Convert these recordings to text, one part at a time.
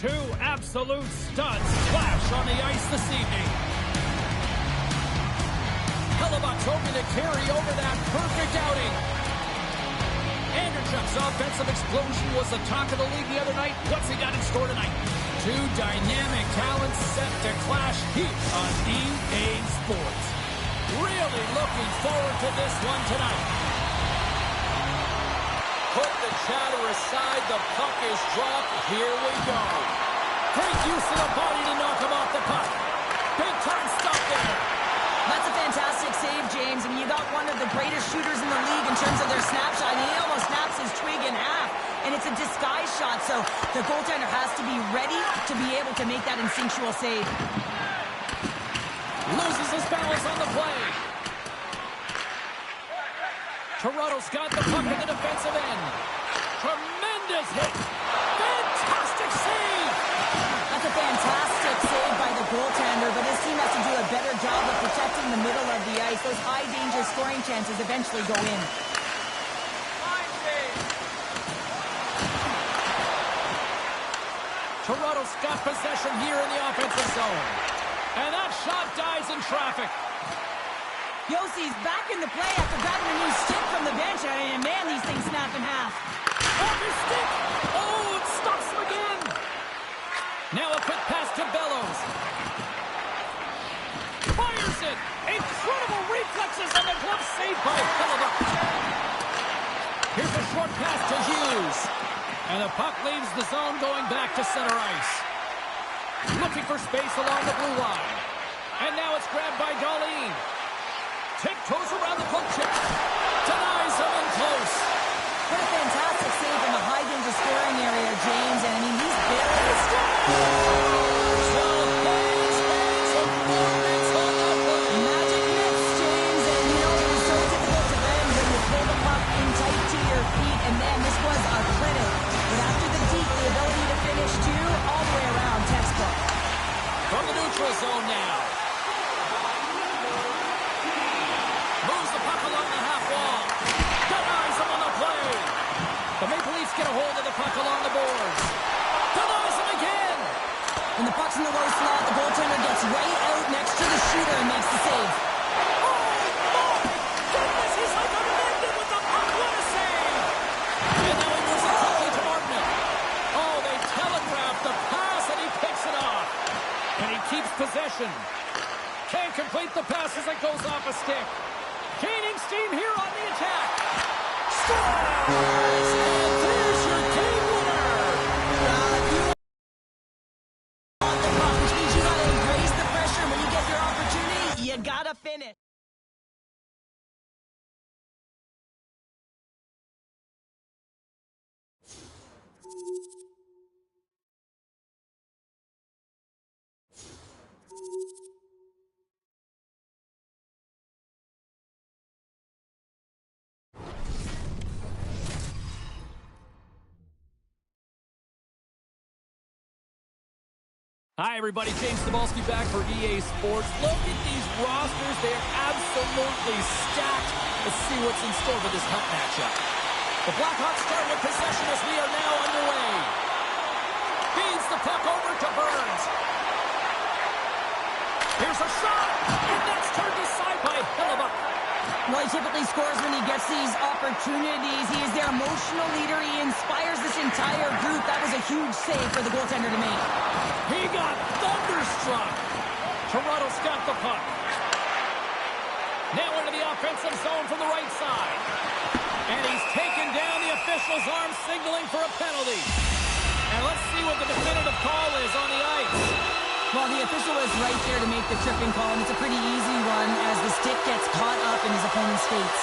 Two absolute studs flash on the ice this evening. Hellebuck's hoping to carry over that perfect outing. Anderchuk's offensive explosion was the talk of the league the other night. What's he got in store tonight? Two dynamic talents set to clash heat on EA Sports. Really looking forward to this one tonight. Put the chatter aside, the puck is dropped. Here we go. Great use of the body to knock him off the puck. Big time stop there. That's a fantastic save, James. I mean, you got one of the greatest shooters in the league in terms of their snapshot. I mean, he almost snaps his twig in half, and it's a disguise shot, so the goaltender has to be ready to be able to make that instinctual save. Loses his balance on the play. Toronto's got the puck in the defensive end. Tremendous hit. Fantastic save. That's a fantastic save by the goaltender, but this team has to do a better job of protecting the middle of the ice. Those high-danger scoring chances eventually go in. Toronto's got possession here in the offensive zone. And that shot dies in traffic. Yossi's back in the play after grabbing a new stick from the bench, and man, these things snap in half. Off his stick! Oh, it stops him again! Now a quick pass to Bellows. Fires it! Incredible reflexes on the glove save by Hellebuck. Here's a short pass to Hughes. And the puck leaves the zone going back to center ice. Looking for space along the blue line. And now it's grabbed by Darlene. Tiptoes around the poke check. Denies him in close. What a fantastic save in the high-danger scoring area, James. And I mean, he's barely stopped. 12 points, performance on the play. Magic mix, James. And you know, it was so difficult to bend when you pull the puck in tight to your feet. And man, this was a clinic. But after the deke, the ability to finish too, all the way around, textbook. From the neutral zone now. Moves the puck along the half wall. Denies him on the play. The Maple Leafs get a hold of the puck along the boards. Denies him again. When the puck's in the low slot, the goaltender gets right out next to the shooter and makes the save. Oh, my goodness, he's like a magnet with the puck. What a save. And now he moves it quickly to Martin. Oh, they telegraph the pass, and he picks it off. And he keeps possession. Can't complete the pass as it goes off a stick. Gaining steam here on the attack. Scores! And there's your game winner. You want the puck, which means you gotta embrace the pressure. When you get your opportunity, you gotta finish. Hi, everybody. James Cebulski back for EA Sports. Look at these rosters. They are absolutely stacked. Let's see what's in store for this HUT matchup. The Blackhawks start with possession as we are now underway. Feeds the puck over to Burns. Here's a shot, and that's turned aside by Hellebuck. Well, he typically scores when he gets these opportunities. He is their emotional leader. He inspires this entire group. That was a huge save for the goaltender to make. He got thunderstruck. Toronto's got the puck. Now into the offensive zone from the right side. And he's taken down the official's arm, signaling for a penalty. And let's see what the definitive call is on the ice. Well, the official was right there to make the tripping call, and it's a pretty easy one as the stick gets caught up in his opponent's skates.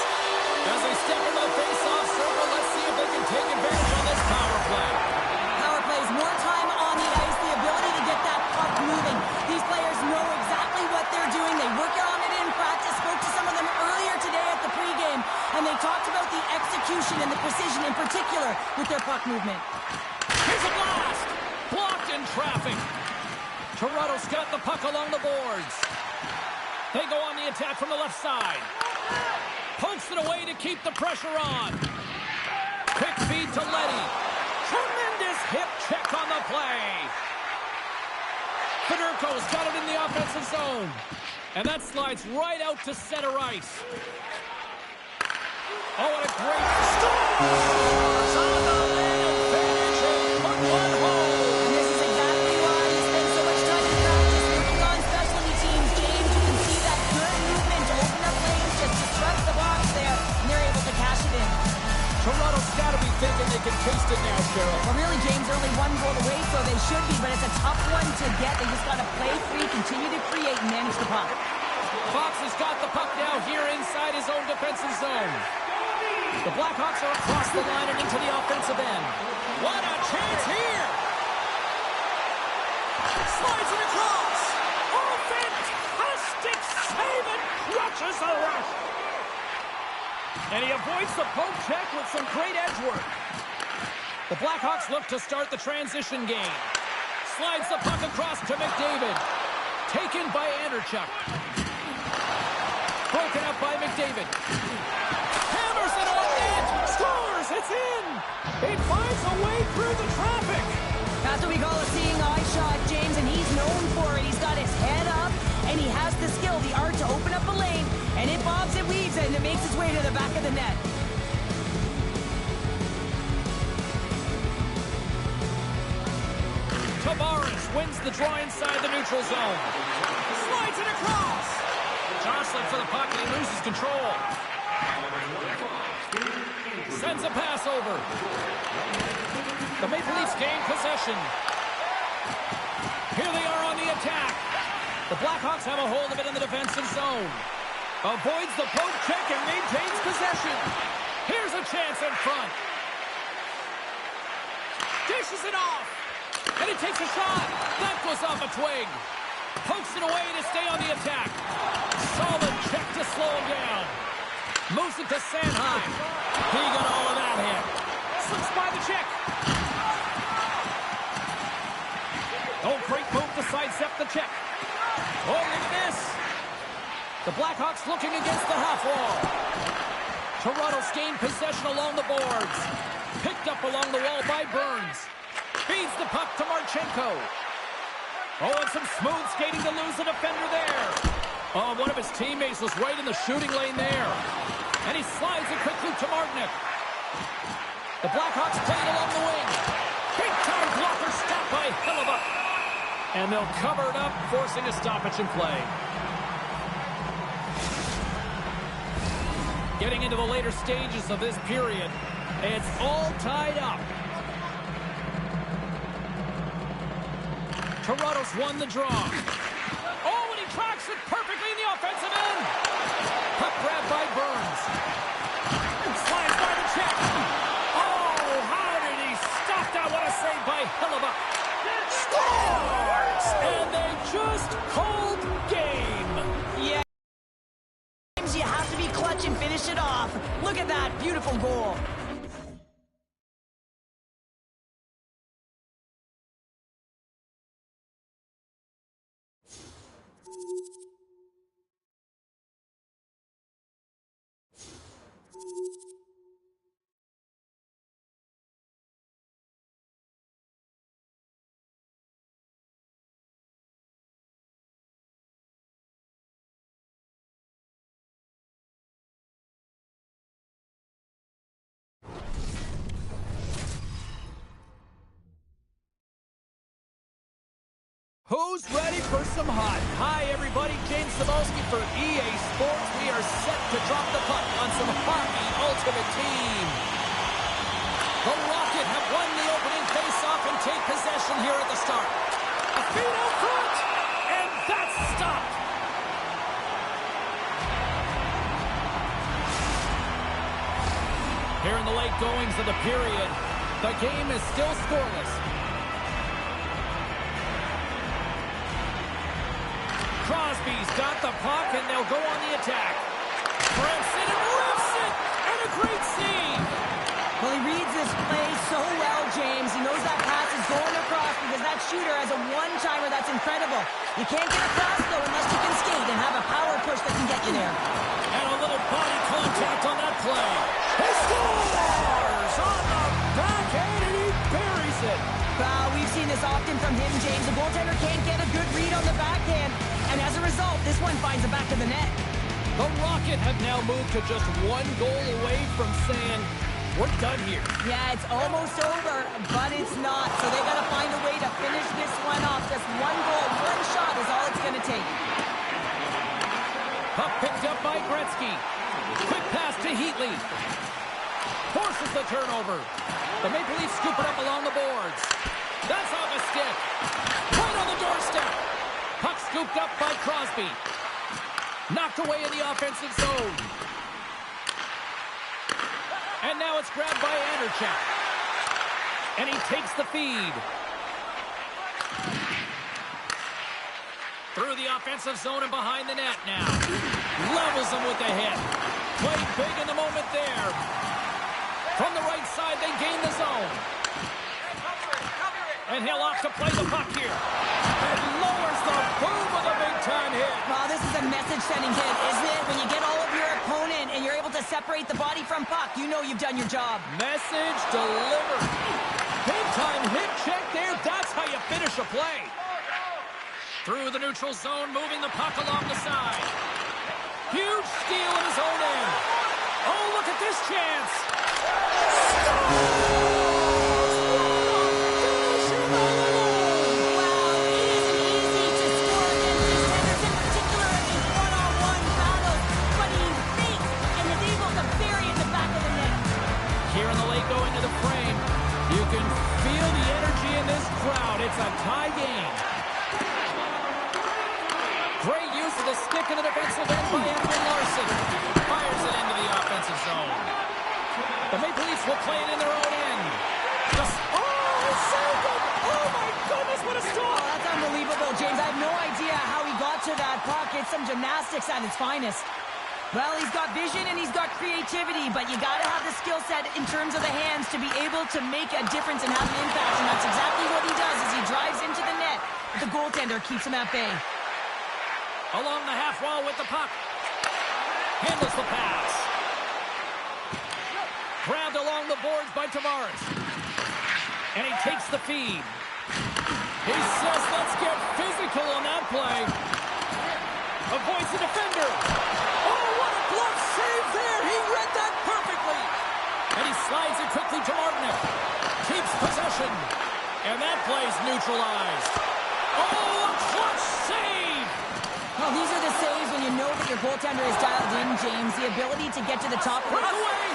As they step into the face-off circle, let's see if they can take advantage on this power play. Power plays, more time on the ice, the ability to get that puck moving. These players know exactly what they're doing. They work on it in practice, spoke to some of them earlier today at the pregame, and they talked about the execution and the precision in particular with their puck movement. Here's a blast! Blocked in traffic. Toronto's got the puck along the boards. They go on the attack from the left side. Pokes it away to keep the pressure on. Quick feed to Leddy. Tremendous hip check on the play. Marchenko's got it in the offensive zone. And that slides right out to center ice. Oh, what a great scores on the line advantage and put one home. And this is exactly why you spend so much time in practice working on specialty teams, James. You can see that good movement to open up lanes, just disrupt the box there, and they're able to cash it in. Toronto's got to be thinking they can taste it now, Cheryl. Well, really, James, only one goal away, so they should be, but it's a tough one to get. They just got to play free, continue to create, and manage the puck. Fox has got the puck now here inside his own defensive zone. The Blackhawks are across the line and into the offensive end. What a chance here! Slides it across! Oh, fantastic save and crutches the rush! And he avoids the poke check with some great edge work. The Blackhawks look to start the transition game. Slides the puck across to McDavid. Taken by Anderchuk. Broken up by McDavid. Hammers it on net. Scores! It's in! He finds a way through the traffic. That's what we call a seeing eye shot, James, and he's known for it. He's got his head up, and he has the skill, the art to open up a lane, and it bobs, it weaves, and it makes its way to the back of the net. Tavares wins the draw inside the neutral zone. Slides it across. Jostling for the puck, and he loses control. Sends a pass over. The Maple Leafs gain possession. Here they are on the attack. The Blackhawks have a hold of it in the defensive zone. Avoids the poke check and maintains possession. Here's a chance in front. Dishes it off. And he takes a shot. That goes off a twig. Pokes it away to stay on the attack. Solid check to slow him down. Moves it to Sanheim. He got all of that hit. Slips by the check. Oh, great move to sidestep the check. Oh, look at this. The Blackhawks looking against the half wall. Toronto's gained possession along the boards. Picked up along the wall by Burns. Feeds the puck to Marchenko. Oh, and some smooth skating to lose the defender there. Oh, one of his teammates was right in the shooting lane there. And he slides it quickly to Martinick. The Blackhawks play it along the wing. Big-time blocker stopped by Hellebuyck. And they'll cover it up, forcing a stoppage in play. Getting into the later stages of this period, it's all tied up. Toronto's won the draw. Oh, and he tracks it perfectly in the offensive end. Puck grabbed by Burns. Slides by the check. Oh, how did he stop that? What a save by Hellebuyck. Scores! And they just called game. Yeah. You have to be clutch and finish it off. Look at that beautiful goal. Who's ready for some hot? Hi, everybody. James Cebulski for EA Sports. We are set to drop the puck on some hockey ultimate team. The Rocket have won the opening faceoff and take possession here at the start. A feed out front, and that's stopped. Here in the late goings of the period, the game is still scoreless. Crosby's got the puck, and they'll go on the attack. Breaks it and rips it, and a great save. Well, he reads this play so well, James. He knows that pass is going across because that shooter has a one-timer that's incredible. You can't get across, though, unless you can skate and have a power push that can get you there. And a little body contact on that play. He scores on the backhand, and he buries it. We've seen this this often from him, James. The goaltender can't get a good read on the backhand, and as a result, this one finds the back of the net. The Rocket have now moved to just one goal away from saying, we're done here. Yeah, it's almost over, but it's not. So they got to find a way to finish this one off. Just one goal, one shot is all it's going to take. Puck picked up by Gretzky. Quick pass to Heatley. Forces the turnover. The Maple Leafs scoop it up along the boards. That's off a stick. Right on the doorstep. Puck scooped up by Crosby. Knocked away in the offensive zone. And now it's grabbed by Anderchak. And he takes the feed. Through the offensive zone and behind the net now. Levels him with the hit. Played big in the moment there. From the right side, they gain the zone. And he'll off to play the puck here. And lowers the boom with a big-time hit. Well, this is a message-sending hit, isn't it? When you get all of your opponent and you're able to separate the body from puck, you know you've done your job. Message delivered. Big-time hit check there. That's how you finish a play. Through the neutral zone, moving the puck along the side. Huge steal in his own end. Oh, look at this chance. Going to the frame. You can feel the energy in this crowd. It's a tie game. Great use of the stick in the defensive end by Edwin Larson. Fires it into the offensive zone. The Maple Leafs will play it in their own end. Saved it! Oh my goodness, what a stop! Oh, that's unbelievable, James. I have no idea how he got to that puck. It's some gymnastics at its finest. Well, he's got vision and he's got creativity, but you got to have the skill set in terms of the hands to be able to make a difference and have an impact, and that's exactly what he does as he drives into the net. The goaltender keeps him at bay. Along the half wall with the puck. Handles the pass. Grabbed along the boards by Tavares. And he takes the feed. He says, let's get physical on that play. Avoids the defender. Oh, what a glove save there. He read that perfectly. And he slides it quickly to Martinek. Keeps possession. And that play's neutralized. Oh, a clutch save. Well, these are the saves when you know that your goaltender is dialed in, James. The ability to get to the top of the... Away.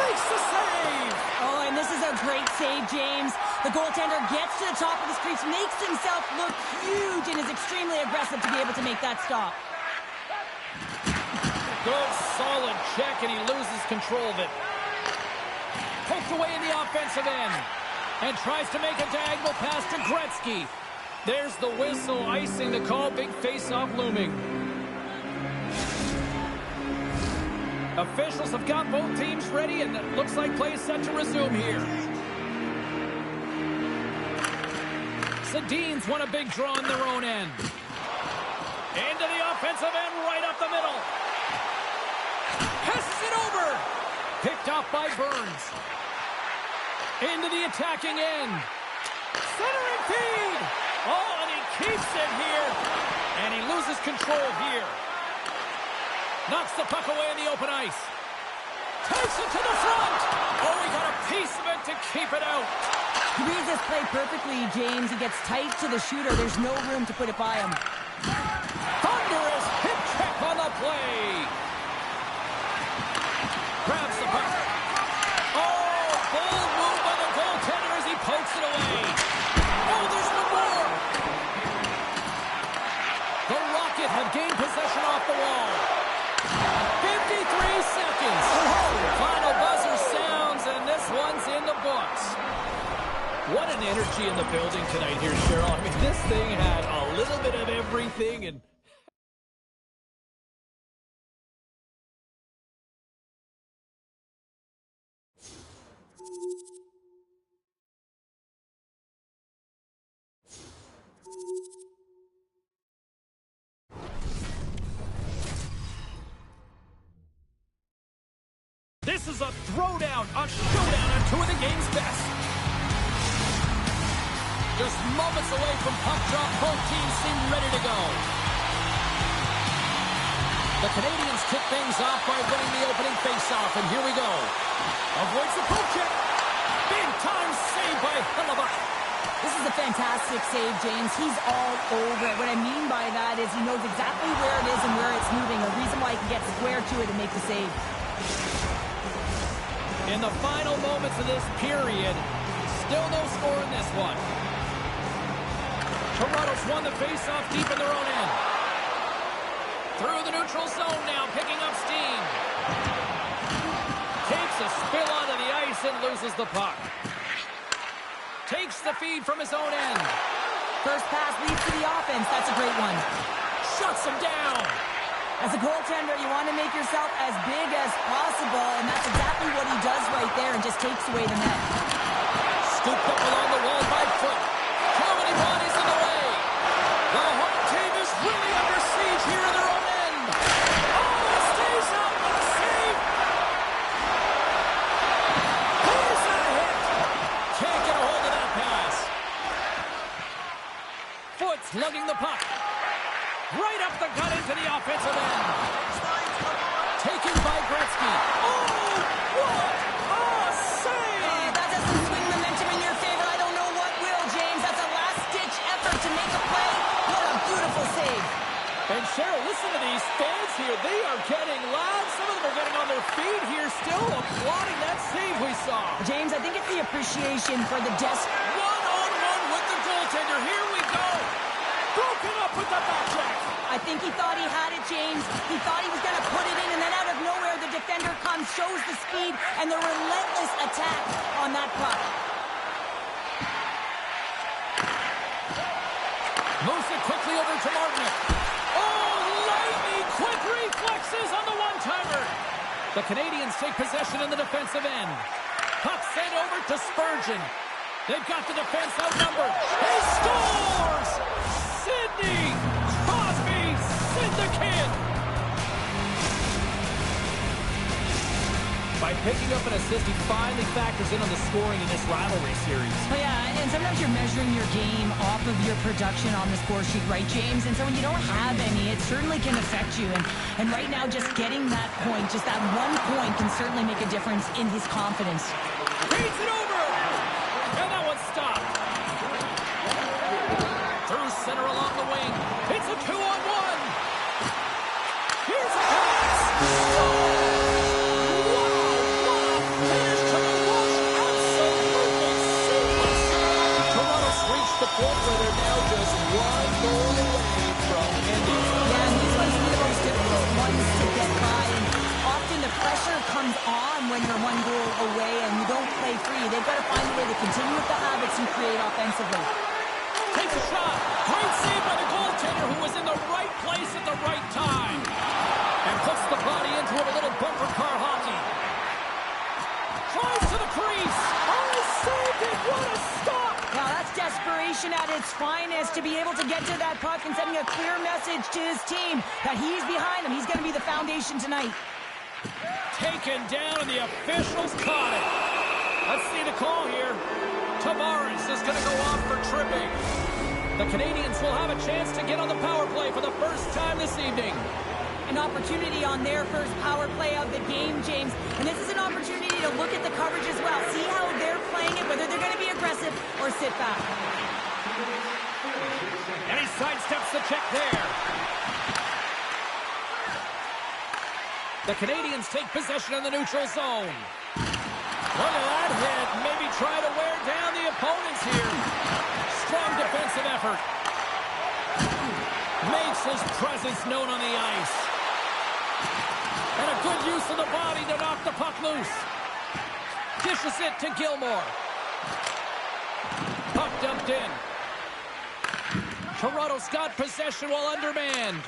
Makes the save. Oh, and this is a great save, James. The goaltender gets to the top of the crease, makes himself look huge, and is extremely aggressive to be able to make that stop. Good, solid check, and he loses control of it. Poked away in the offensive end. And tries to make a diagonal pass to Gretzky. There's the whistle, icing the call. Big face-off looming. Officials have got both teams ready, and it looks like play is set to resume here. Sedin's won a big draw in their own end. Into the offensive end, right up the middle. Passes it over. Picked off by Burns. Into the attacking end. Centering feed. Oh, and he keeps it here. And he loses control here. Knocks the puck away in the open ice. Takes it to the front. Oh, he got a piece of it to keep it out. He reads this play perfectly, James. He gets tight to the shooter. There's no room to put it by him. Thunderous hip check on the play. Grabs the puck. Oh, bold move by the goaltender as he pokes it away. Oh, there's one more. The Rocket have gained possession off the wall. 53 seconds. Final buzzer sounds, and this one's in the books. What an energy in the building tonight here, Cheryl. I mean, this thing had a little bit of everything, and this is a throwdown, a showdown on two of the game's best. Just moments away from puck drop, both teams seem ready to go. The Canadians kick things off by winning the opening faceoff, and here we go. Avoids the poke check. Big time save by Hellebuyck. This is a fantastic save, James. He's all over it. What I mean by that is he knows exactly where it is and where it's moving. A reason why he can get square to it and make the save. In the final moments of this period, still no score in this one. Toronto's won the faceoff deep in their own end. Through the neutral zone now, picking up steam. Takes a spill onto the ice and loses the puck. Takes the feed from his own end. First pass leads to the offense. That's a great one. Shuts him down. As a goaltender, you want to make yourself as big as possible, and that's exactly what he does right there and just takes away the net. Scooped up along the wall by Foot. How many bodies in the way? The home team is really under siege here in their own end. Oh, it stays out with a save. Here's a hit. Can't get a hold of that pass. Foot's lugging the puck. Right up the gut into the offensive end. Taken by Gretzky. Oh, what a save! That doesn't swing momentum in your favor. I don't know what will, James. That's a last-ditch effort to make a play. What a beautiful save. And Cheryl, listen to these fans here. They are getting loud. Some of them are getting on their feet here, still applauding that save we saw. James, I think it's the appreciation for the One-on-one with the goaltender. Here we go. Broken up with the back check. I think he thought he had it, James. He thought he was going to put it in, and then out of nowhere, the defender comes, shows the speed, and the relentless attack on that puck. Moves it quickly over to Martinick. Oh, lightning quick reflexes on the one-timer. The Canadians take possession in the defensive end. Puck sent over to Spurgeon. They've got the defense outnumbered. He scores! Sidney Crosby, Sid the Kid. By picking up an assist, he finally factors in on the scoring in this rivalry series. Oh, yeah, and sometimes you're measuring your game off of your production on the score sheet, right, James? And so when you don't have any, it certainly can affect you. And right now, just getting that point, just that 1 point can certainly make a difference in his confidence. Feeds it over! And that one's stopped. Through center along the wing. It's a 2-on-1. Here's a pass. Oh! The point where they're now just one goal away from ending. Yeah, and these ones are the most difficult ones to get by. And often the pressure comes on when you're 1 goal away and you don't play free. They've got to find a way to continue with the habits and create offensively. Takes a shot. Great save by the goaltender who was in the right place at the right time. And puts the body into it, a little bumper car hockey. Tries to the crease. Oh, saved it. What a stop. Now that's desperation at its finest, to be able to get to that puck and sending a clear message to his team that he's behind him. He's going to be the foundation tonight. Taken down, and the officials caught it. Let's see the call here. Tavares is going to go off for tripping. The Canadians will have a chance to get on the power play for the first time this evening. An opportunity on their first power play of the game, James. And this is an opportunity to look at the coverage as well. See how they're playing it, whether they're going to be aggressive or sit back. And he sidesteps the check there. The Canadians take possession in the neutral zone. Look at that hit. Maybe try to wear down the opponents here. Strong defensive effort. Makes his presence known on the ice. And a good use of the body to knock the puck loose. Dishes it to Gilmore. Puck dumped in. Toronto's got possession while undermanned.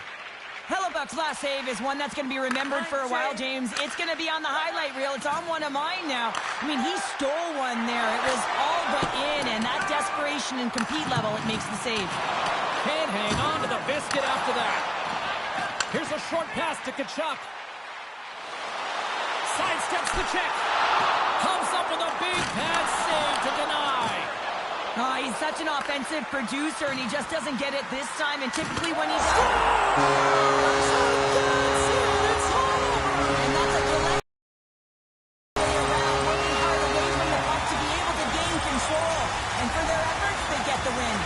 Hellebuyck's last save is one that's going to be remembered for a while, James. It's going to be on the highlight reel. It's on one of mine now. I mean, he stole one there. It was all but in, and that desperation and compete level, it makes the save. Can't hang on to the biscuit after that. Here's a short pass to Tkachuk. Sidesteps the check. Comes up with a big pad save to deny. Oh, he's such an offensive producer, and he just doesn't get it this time. And typically when he does... It's all over! And that's a collective way around, working hard away from the puck to be able to gain control. And for their efforts, they get the win.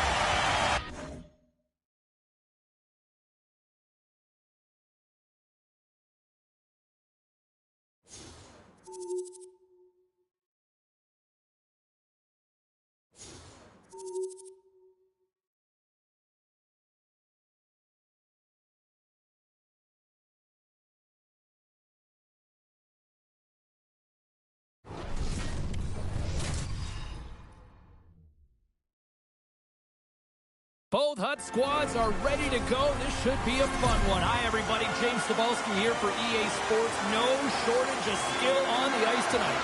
Both HUT squads are ready to go. This should be a fun one. Hi, everybody. James Cebulski here for EA Sports. No shortage of skill on the ice tonight.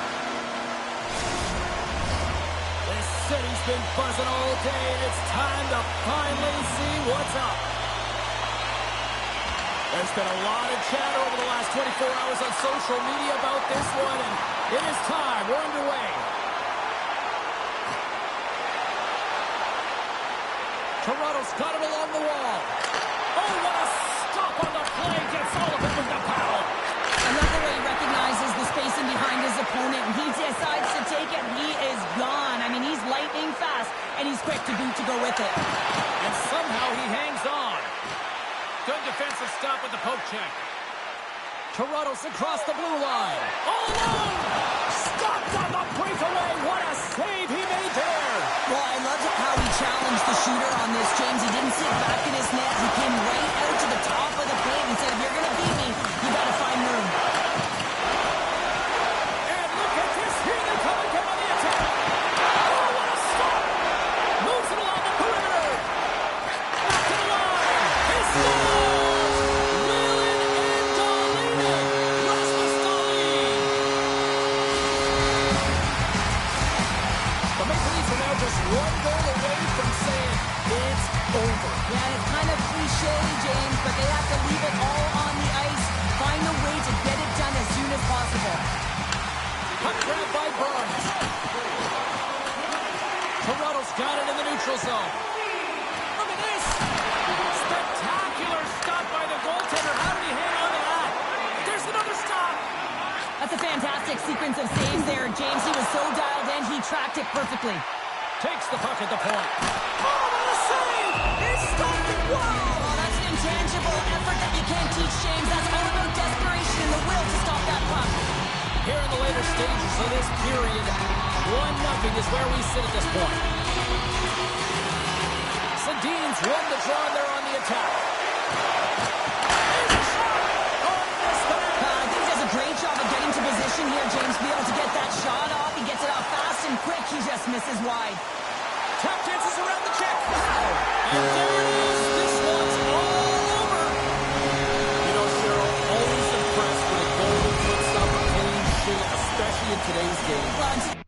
This city's been buzzing all day, and it's time to finally see what's up. There's been a lot of chatter over the last 24 hours on social media about this one, and it is time. We're underway. Toronto's got it along the wall. Oh, what a stop on the play. Gets all of it with the paddle. Another way he recognizes the spacing behind his opponent, and he decides to take it. He is gone. I mean, he's lightning fast, and he's quick to boot to go with it. And somehow he hangs on. Good defensive stop with the poke check. Toronto's across the blue line. All alone. Stopped on the breakaway. What a save he made there. Well, I loved how he challenged the shooter on this, James. He didn't sit back in his net. He came right out to the top of the paint and said, if you're going to beat me, you got to find room. And look at this. Here they come again on the attack. Oh, what a stop. Moves it along the perimeter. Back to the line. He scores. Willen and Dahlin. Rasmus Dahlin. The Maple Leafs are now just one goal away from saying it's over. Yeah, it's kind of cliche, James, but they have to leave it all on the ice, find a way to get it done as soon as possible. Puck grabbed by Burns. Toronto's got it in the neutral zone. Look at this. Spectacular stop by the goaltender. How did he hang on to that? There's another stop. That's a fantastic sequence of saves there, James. He was so dialed in, he tracked it perfectly. Takes the puck at the point. Oh, what a save! He stopped it. Wow! Well, that's an intangible effort that you can't teach, James. That's all about desperation and the will to stop that puck. Here in the later stages of this period, 1-0 is where we sit at this point. Sedin's won the draw there on the attack. Here's a shot! Oh, missed the net. I think he does a great job of getting to position here, James, to be able to get that shot off. He gets it off fast and quick. He just misses wide. Tap dances around the check. And there it is. This one's all over. You know, Cheryl, always impressed when a goalie puts up a clean sheet, especially in today's game. Well,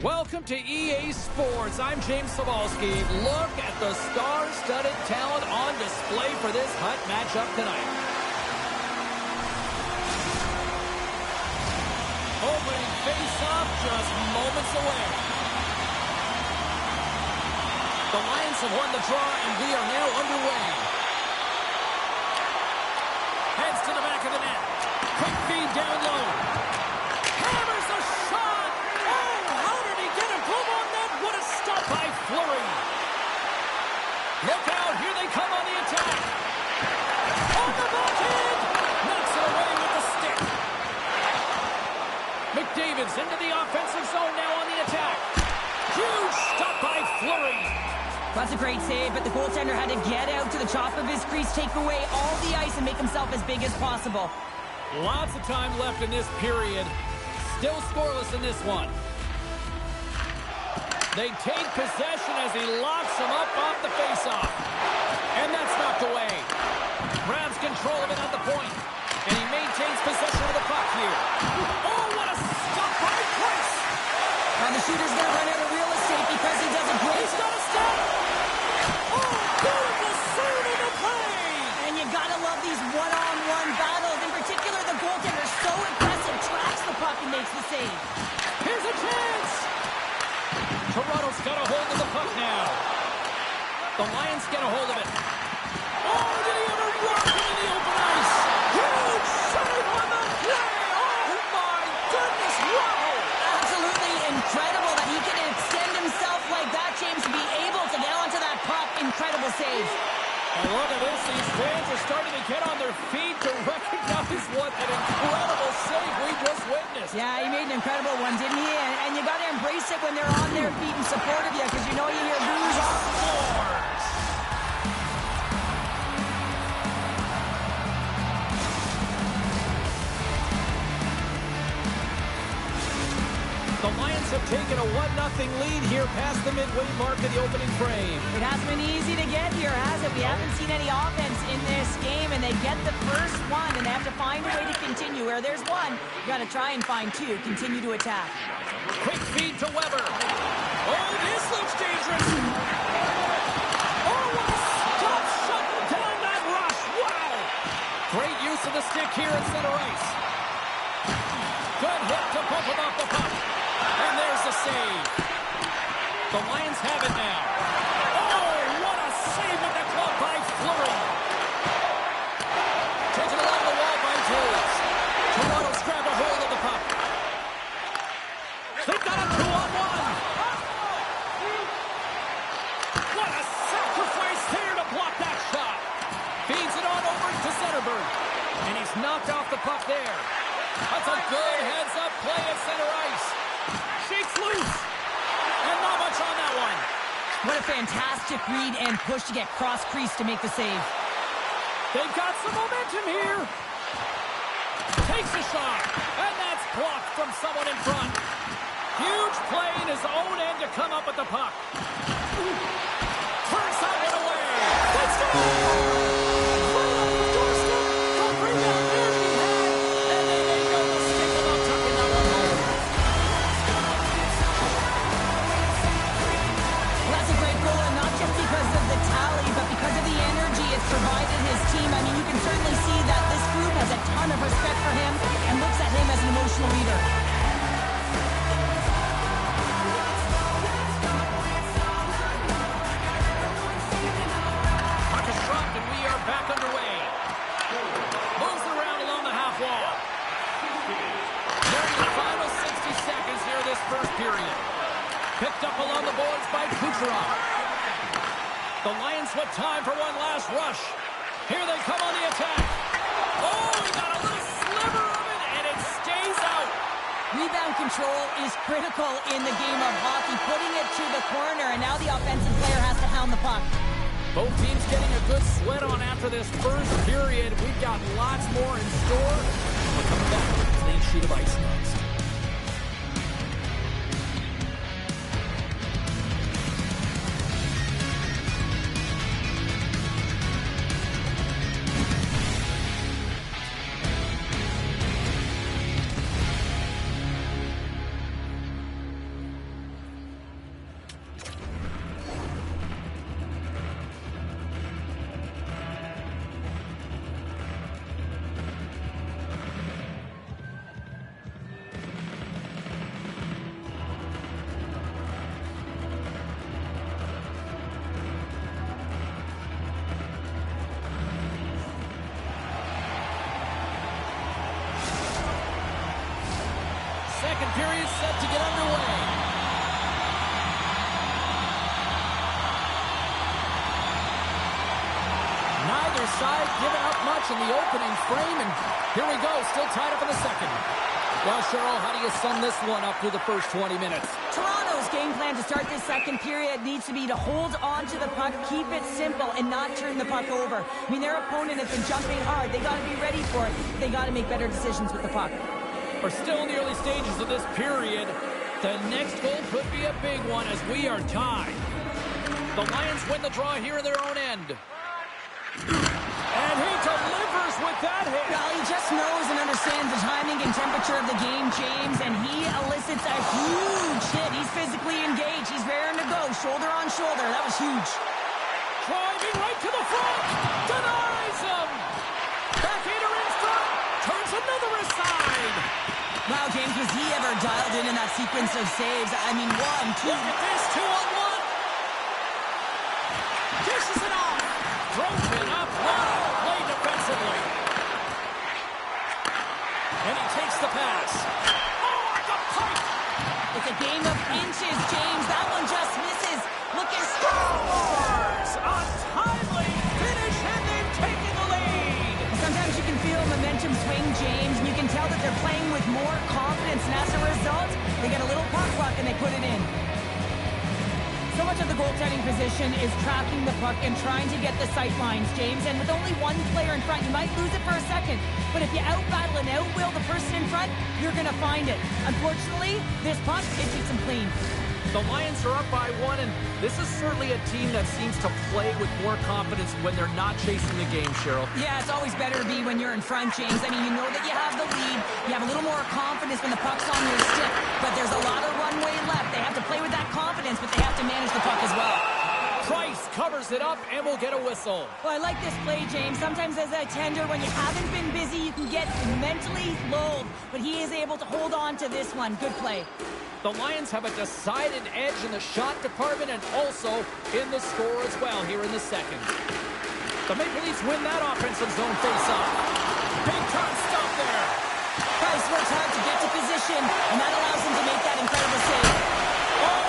Welcome to EA Sports. I'm James Sabalski. Look at the star-studded talent on display for this HUT matchup tonight. Opening face-off just moments away. The Lions have won the draw, and we are now underway. Heads to the back of the net. Quick feed down low. Hammers a shot. Oh, how did he get a glove on that? What a stop by Fleury. Look out. Here they come on the attack. On the backhand. Knocks it away with the stick. McDavid's into the offensive zone now on the attack. Huge stop by Fleury. That's a great save, but the goaltender had to get out to the top of his crease, take away all the ice, and make himself as big as possible. Lots of time left in this period. Still scoreless in this one. They take possession as he locks him up off the faceoff. And that's knocked away. Grabs control of it at the point. And he maintains possession of the puck here. Oh, what a stop by Price! Now the shooter's going to run out of real estate because he does a great... He's got a stop! Oh, beautiful save in the play! And you got to love these one-on-one battles. In particular, the goaltender is so impressive, tracks the puck and makes the save. Here's a chance! Toronto's got a hold of the puck now. The Lions get a hold of it. Oh, did he ever rock him in the open ice? Huge save on the play! Oh, my goodness, wow! Absolutely incredible that he can extend himself like that, James, to be able to get onto that puck. Incredible save. And look at this. These fans are starting to get on their feet to recognize what an incredible save we just witnessed. Yeah, he made an incredible one, didn't he? And you got to embrace it when they're on their feet in support of you, because you know you hear boos. Scores! The Lions have taken a 1-0 lead here past the midway mark of the opening frame. It hasn't been easy to get here, has it? We haven't seen any offense in this game, and they get the first one, and they have to find a way to continue. Where there's one, you got to try and find two. Continue to attack. Quick feed to Weber. Oh, this looks dangerous. Oh, what a stop, shutting down that rush. Wow. Great use of the stick here at center ice. Good hit to pump him off the puck. And there's the save. The Lions have it now. Oh, what a save with the glove by Fleury. Taken along the wall by Toews. Toronto's grabbed a hold of the puck. They've got a 2-on-1. What a sacrifice there to block that shot. Feeds it on over to Zetterberg. And he's knocked off the puck there. That's a good heads-up play at center ice. Shakes loose. And not much on that one. What a fantastic read and push to get cross-crease to make the save. They've got some momentum here. Takes a shot. And that's blocked from someone in front. Huge play in his own end to come up with the puck. Turns that one away. Let's go! Right off the doorstep. The rebound there to be had. And they make no mistake about tucking that one home. Well, that's a great goal, and not just because of the tally, but because of the energy it's provided his team. I mean, you can certainly see that this group has a ton of respect for him and looks at him as an emotional leader. Puck is dropped, and we are back underway. Moves around along the half wall. Nearing the final 60 seconds here this first period. Picked up along the boards by Kucherov. The Lions with time for one last rush. Here they come on the attack. Oh, he got a little sliver of it, and it stays out. Rebound control is critical in the game of hockey, putting it to the corner, and now the offensive player has to hound the puck. Both teams getting a good sweat on after this first period. We've got lots more in store. We're coming back with a clean sheet of ice next. second period set to get underway. Neither side giving up much in the opening frame, and here we go, still tied up in the second. Well, Cheryl, how do you sum this one up through the first 20 minutes? Toronto's game plan to start this second period needs to be to hold on to the puck, keep it simple, and not turn the puck over. I mean, their opponent has been jumping hard. They got to be ready for it. They got to make better decisions with the puck. We're still in the early stages of this period. The next goal could be a big one as we are tied. The Lions win the draw here in their own end. And he delivers with that hit. Well, he just knows and understands the timing and temperature of the game, James, and he elicits a huge hit. He's physically engaged. He's raring to go, shoulder on shoulder. That was huge. Driving right to the front. Denies him. Backhander in front. Turns another aside. Wow, James, was he ever dialed in that sequence of saves? I mean, 1, 2. Look at this, 2-on-1. Dishes it off. Broken up. Wow, play defensively. And he takes the pass. Oh, at the pipe. It's a game of inches, James. That one just misses. Looking Scores! A timely finish, and they've taken the lead. Sometimes you can feel momentum swing, James, and you can tell that they're playing with more confidence, and as a result, they get a little puck luck and they put it in. So much of the goaltending position is tracking the puck and trying to get the sight lines, James, and with only one player in front, you might lose it for a second, but if you out-battle and out-will the person in front, you're going to find it. Unfortunately, this puck, it keeps them clean. The Lions are up by 1, and this is certainly a team that seems to play with more confidence when they're not chasing the game, Cheryl. Yeah, it's always better to be when you're in front, James. I mean, you know that you have the lead. You have a little more confidence when the puck's on your stick, but there's a lot of runway left. They have to play with that confidence, but they have to manage the puck as well. Price covers it up and will get a whistle. Well, I like this play, James. Sometimes as a tender, when you haven't been busy, you can get mentally lulled, but he is able to hold on to this one. Good play. The Lions have a decided edge in the shot department and also in the score as well here in the second. The Maple Leafs win that offensive zone face-off. Big time stop there. Price works hard to get to position, and that allows him to make that incredible save. Oh,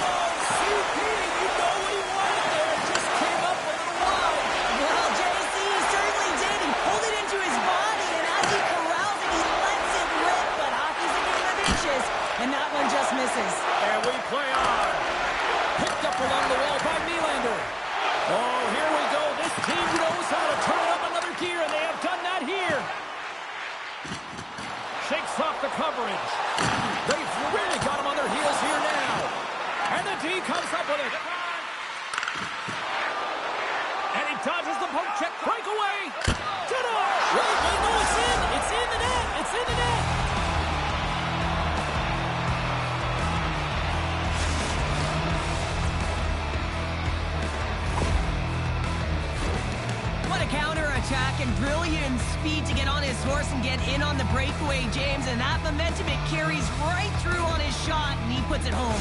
CP, you know what he wanted there. It just came up a little wide. Well, JC certainly did. He pulled it into his body, and as he corrals it, he lets it rip, but hockey's a game of inches. And that one just misses. And we play on. Picked up along the wall by Nylander. Oh, here we go. This team knows how to turn up another gear, and they have done that here. Shakes off the coverage. They've really got him on their heels here now. And the D comes up with it. And he dodges the poke check. Breakaway. Wait, no, it's in. It's in the net. It's in the net. Counterattack and brilliant speed to get on his horse and get in on the breakaway, James, and that momentum it carries right through on his shot, and he puts it home.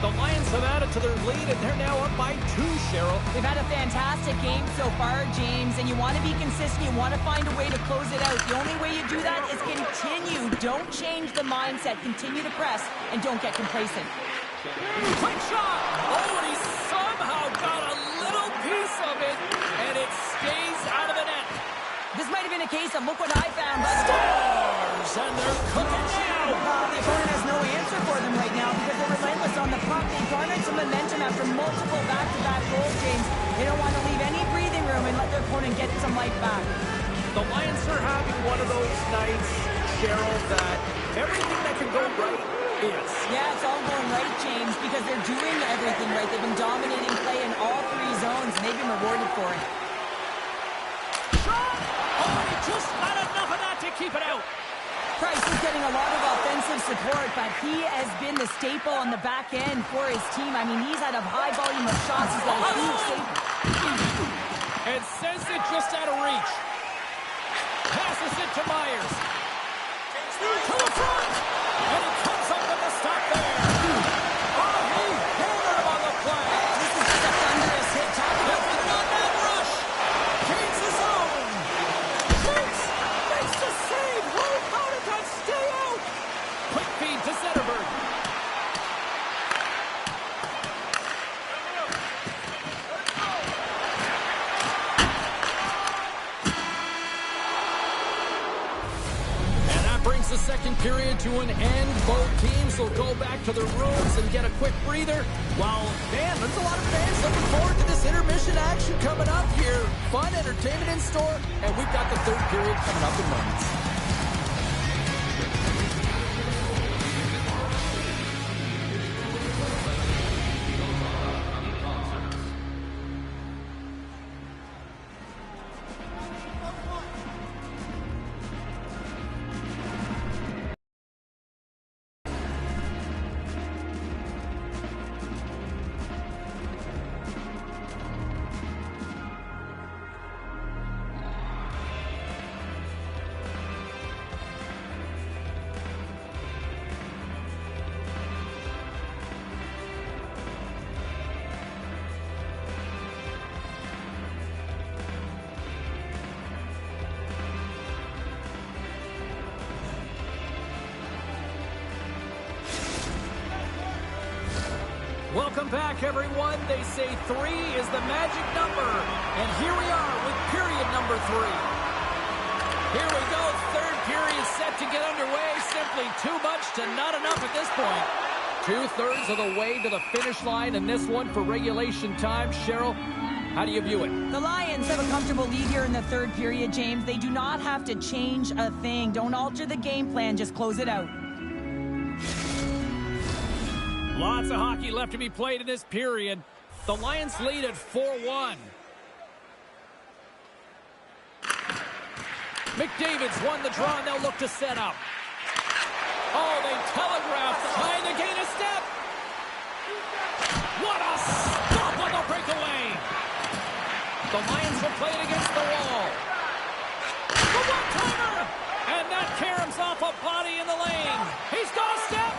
The Lions have added to their lead, and they're now up by 2, Cheryl. They've had a fantastic game so far, James, and you want to be consistent. You want to find a way to close it out. The only way you do that is continue. Don't change the mindset. Continue to press, and don't get complacent. Quick shot! Oh, and he somehow got a little piece of it, and it stays out of the net. This might have been a case of look what I found. Stars, and they're cooking now. The opponent has no answer for them right now because they're relentless on the puck. They garnered some momentum after multiple back-to-back goals, James. They don't want to leave any breathing room and let their opponent get some life back. The Lions are having one of those nights, Cheryl, that everything that can go right is. Yeah, it's all going right, James, because they're doing everything right. They've been dominating play in all 3 zones, and they've been rewarded for it. Shot! Oh, and he just not enough of that to keep it out. Price is getting a lot of offensive support, but he has been the staple on the back end for his team. I mean, he's had a high volume of shots. He's got a huge save. And sends it just out of reach. Passes it to Myers. To the front! And he comes up with the stop there. Oh, he hammered him on the play. This is just a thunderous hit. Talk about Nothing on that rush. Gains his own. Makes the save. How did that stay out? Quick feed to center. period to an end. Both teams will go back to their rooms and get a quick breather. While, man, there's a lot of fans looking forward to this intermission action coming up here. Fun entertainment in store, and we've got the third period coming up in moments. Welcome back, everyone. They say 3 is the magic number. And here we are with period number 3. Here we go. Third period set to get underway. Simply too much to not enough at this point. 2/3 of the way to the finish line in this one for regulation time. Cheryl, how do you view it? The Lions have a comfortable lead here in the third period, James. They do not have to change a thing. Don't alter the game plan. Just close it out. Lots of hockey left to be played in this period. The Lions lead at 4-1. McDavid's won the draw, and they'll look to set up. Oh, they telegraphed, trying to gain a step. What a stop on the breakaway. The Lions will play it against the wall. The one-timer! And that caroms off a body in the lane. He's got a step.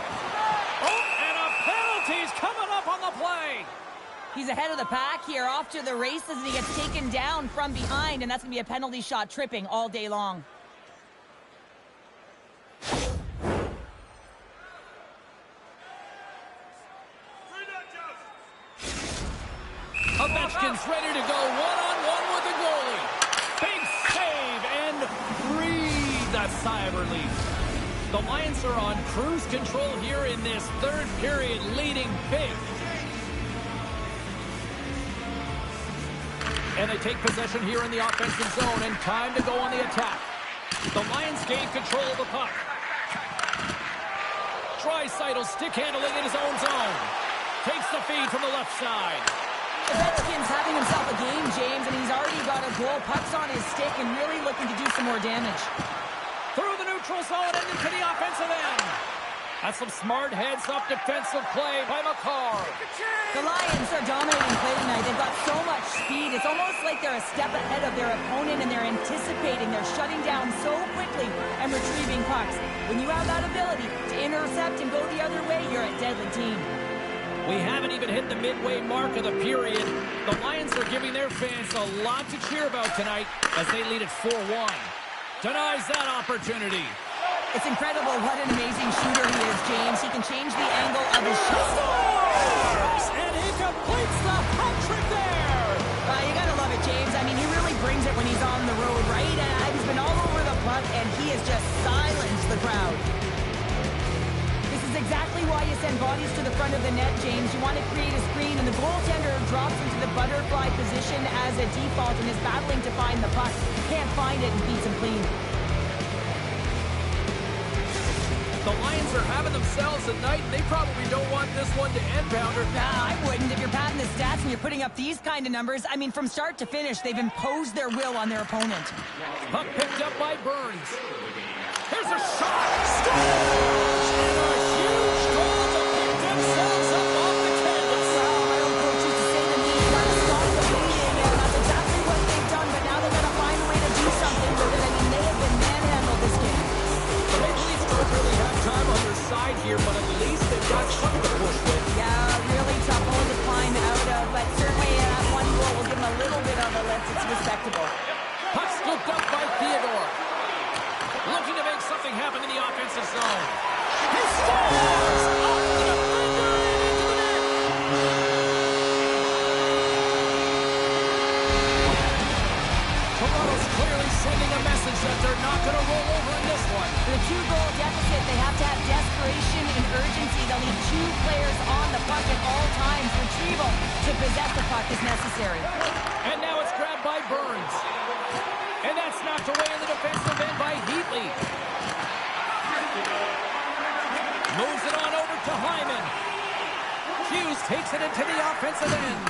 Oh, and a penalty's coming up on the play. He's ahead of the pack here, off to the races, and he gets taken down from behind, and that's going to be a penalty shot, tripping all day long. Ovechkin's ready to go one-on-one with the goalie. Big save and breathe a sigh of relief. The Lions are on cruise control here in this third period, leading big. And they take possession here in the offensive zone, and time to go on the attack. The Lions gain control of the puck. Draisaitl stick handling in his own zone. Takes the feed from the left side. Ovechkin's having himself a game, James, and he's already got a goal. Puck's on his stick and really looking to do some more damage. Through the neutral zone and into the offensive end. That's some smart heads-up defensive play by McCarr. The Lions are dominating play tonight. They've got so much speed. It's almost like they're a step ahead of their opponent, and they're anticipating. They're shutting down so quickly and retrieving pucks. When you have that ability to intercept and go the other way, you're a deadly team. We haven't even hit the midway mark of the period. The Lions are giving their fans a lot to cheer about tonight as they lead at 4-1. Denies that opportunity. It's incredible what an amazing shooter he is, James. He can change the angle of his shot. Scores! And he completes the hat trick there. You gotta love it, James. I mean, he really brings it when he's on the road, right? He's been all over the puck, and he has just silenced the crowd. This is exactly why you send bodies to the front of the net, James. You want to create a screen, and the goaltender drops into the butterfly position as a default and is battling to find the puck. Can't find it and beats him clean. The Lions are having themselves a night, and they probably don't want this one to end, Pounder. Nah, I wouldn't. If you're padding the stats and you're putting up these kind of numbers, I mean, from start to finish, they've imposed their will on their opponent. Puck picked up by Burns. Here's a shot. Scores! And a huge goal to pick themselves up off the canvas. Well, my old coach used to say to me, you gotta stop the bleeding, and that's exactly what they've done, but now they gotta find a way to do something with it. I mean, they have been manhandled this game. The Maple Leafs don't really have time on their side here, but at least they've got something to push with. Yeah, really tough hole to climb out of, but certainly that one goal will give them a little bit of a lift. It's respectable. Puck scooped up by Theodore. Looking to make something happen in the offensive zone. He scores! Off the defender and into the net! Toronto's clearly sending a message that they're not going to roll over in this one. With a 2-goal deficit, they have to have desperation and urgency. They'll need 2 players on the puck at all times. Retrieval to possess the puck is necessary. And now it's grabbed by Burns. And that's knocked away in the defensive end by Heatley. Moves it on over to Hyman. Hughes takes it into the offensive end.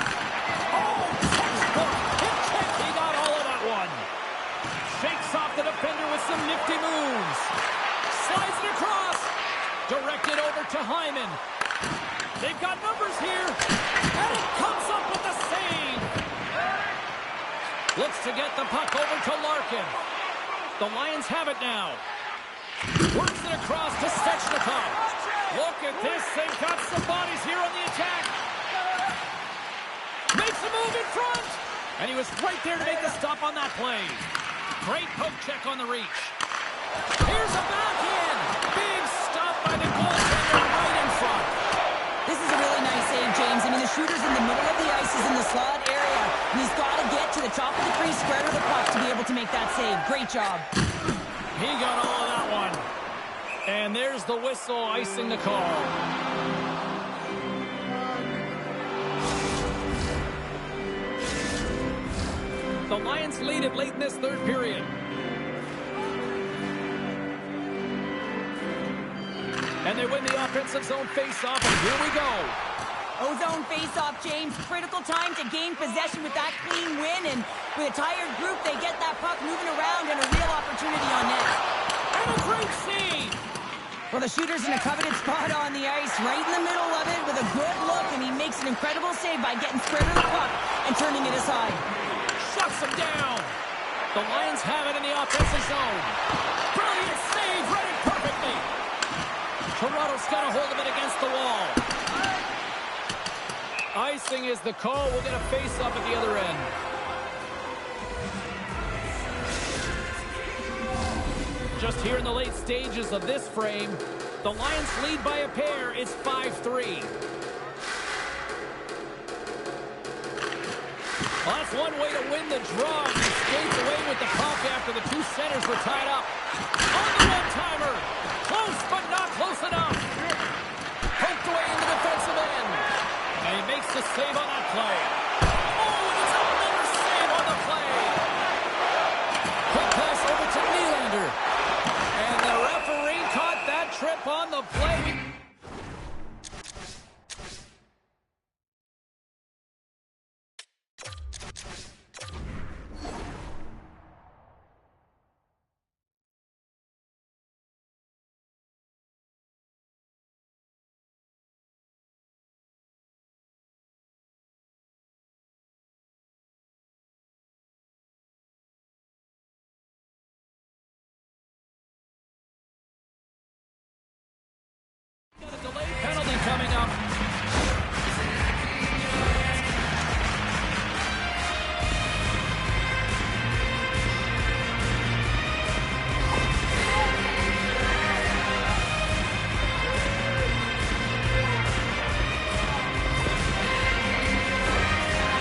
Oh, textbook. Hit check. He got all of that one. Shakes off the defender with some nifty moves. Slides it across. Directed over to Hyman. They've got numbers here. And it comes up with the save. Looks to get the puck over to Larkin. The Lions have it now. Works it across to Stechnikov. Look at this. They've got some bodies here on the attack. Makes a move in front. And he was right there to make the stop on that play. Great poke check on the reach. Here's a backhand. Big stop by the goaltender right in front. This is a really nice save, James. I mean, the shooter's in the middle of the ice. He's in the slot area. And he's got to get to the top of the crease, square to the puck to be able to make that save. Great job. He got all of that one. And there's the whistle icing the call. The Lions lead it late in this third period. And they win the offensive zone face-off, and here we go. O-zone face-off, James. Critical time to gain possession with that clean win. And with a tired group, they get that puck moving around and a real opportunity on net. And a great save. Well, the shooter's in a coveted spot on the ice, right in the middle of it with a good look, and he makes an incredible save by getting square to the puck and turning it aside. Shuts him down. The Lions have it in the offensive zone. Brilliant save, read it perfectly. Toronto's got a hold of it against the wall. Icing is the call. We'll get a face-up at the other end. Just here in the late stages of this frame, the Lions lead by a pair. It's 5-3. Well, that's one way to win the draw. He skates away with the puck after the 2 centers were tied up. On the one-timer. Close, but not close enough. Poked away in the defensive end. And he makes the save on that play. Oh, and it's another save on the play. Quick pass over to Nylander. And the referee caught that trip on the play. Penalty coming up.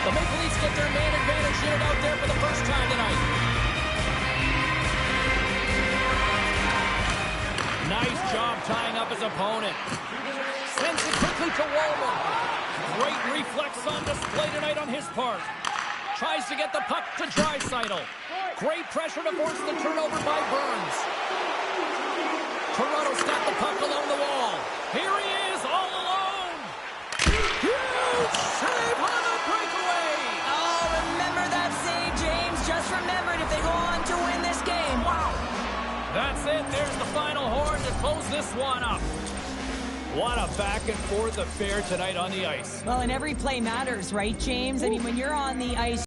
The Maple Leafs get their man advantage unit out there for the first time tonight. Nice job tying up his opponent. Sends it quickly to Walman. Great reflex on display tonight on his part. Tries to get the puck to Draisaitl. Great pressure to force the turnover by Burns. Toronto's got the puck along the wall. Here he is, all alone. Huge save on the breakaway. Oh, remember that save, James. Just remember it if they go on to win this game. Wow. That's it. There's the final horn to close this one up. What a back and forth affair tonight on the ice. Well, and every play matters, right, James? I mean, when you're on the ice,